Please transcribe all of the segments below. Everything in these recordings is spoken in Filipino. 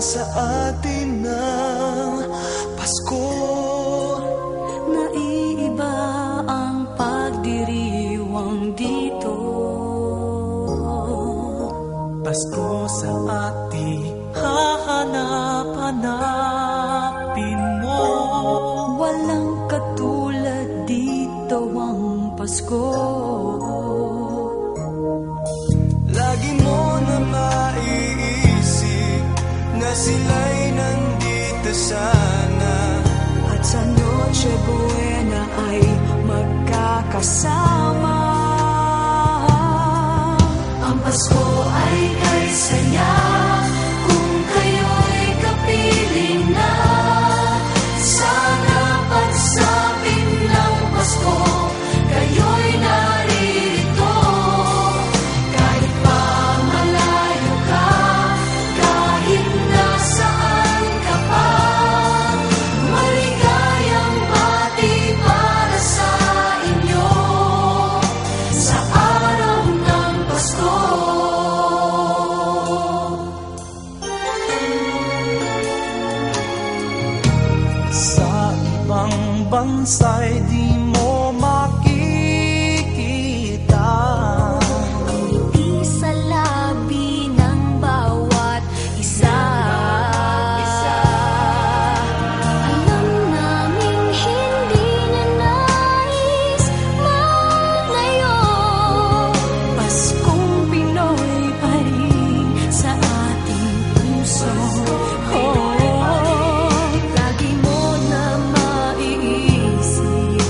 Sa atin ng Pasko, naiiba ang pagdiriwang dito. Pasko sa atin hahanap-hanapin mo. Walang katulad dito ang Pasko. Lagi mo na maiisip na sila'y nandito sana, at sa Noche Buena ay magkakasama. Ang Pasko ay kay saya kung kayo'y kapiling na. Sana pagsapit ng Pasko, kayo'y naririto. Kahit pa malayo ka, kahit nasaan ka pa, maligayang bati para sa inyo sa araw ng Pasko. sa ibang bansa'y di mo makikita. Ngiti sa labi ng bawat isa. Alam naming hindi na nais maglayo. Paskong Pinoy pa rin sa ating puso. Lagi mo na maiisip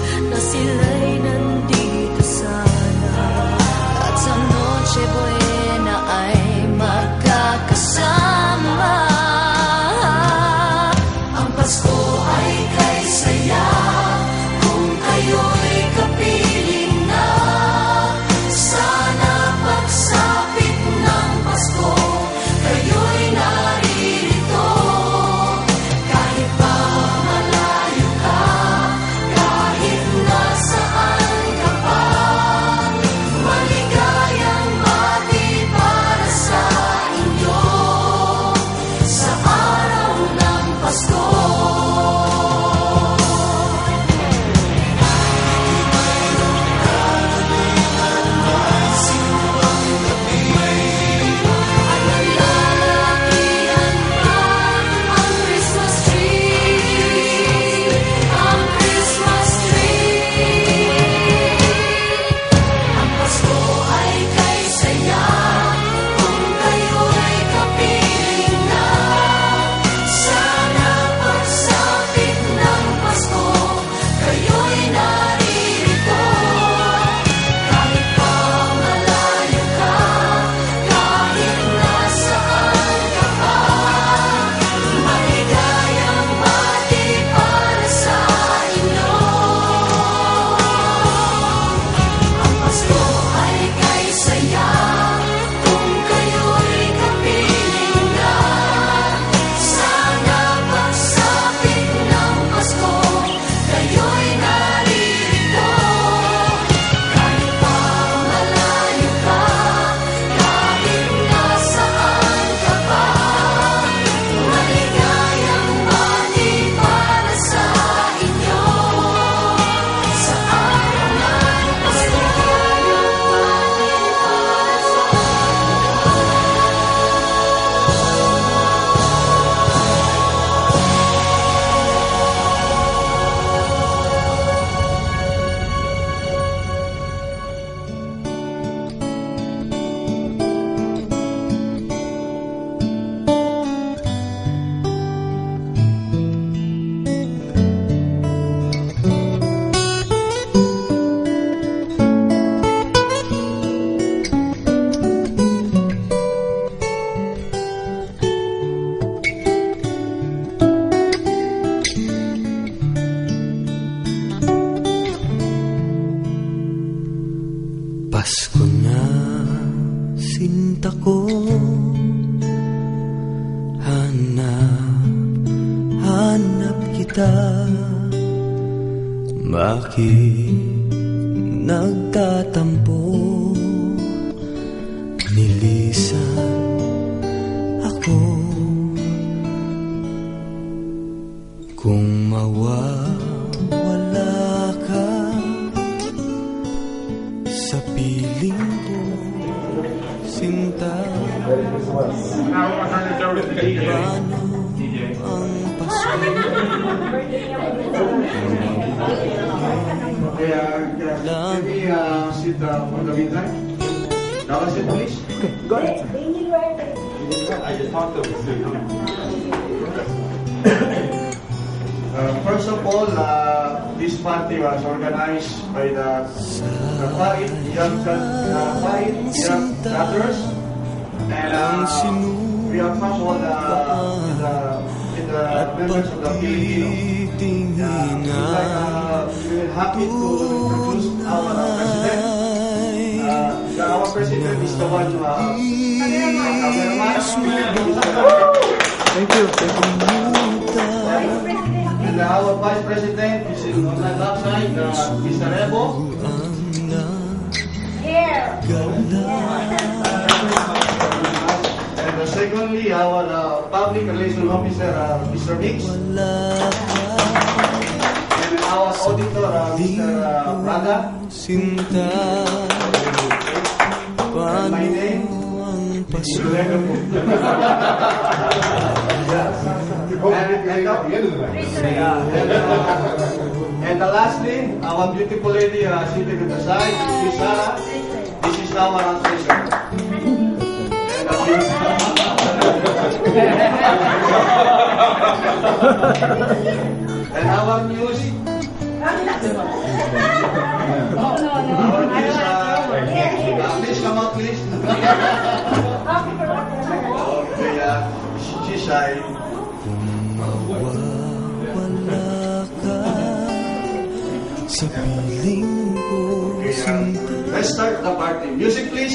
Pasko na, sinta ko. Hanap kita. Bakit nagtatampo? Nilisan ako. Kung mawawala ka sa piling ko, sinta, paano ang Pasko? Can we sit on the midline? Now sit, please. Go ahead. I just talked to first of all, this party was organized by the Pait Young Brothers, and we are from all the members of the Filipino. We're happy to introduce our president. Our president is the one who Thank you. and our vice president is on the left side, Mr. Rebo. And secondly, our public relations officer, Mr. Mix. And our auditor, Mr. Braga. Sinta, And my name ang Pasko? And lastly, our beautiful lady sitting at the side, Miss Sarah. This is our treasurer. And our news. Please come out, please. Okay, she's shy. Mawawala ka sa piling ko, Okay, sinta. let's start the party. Music, please.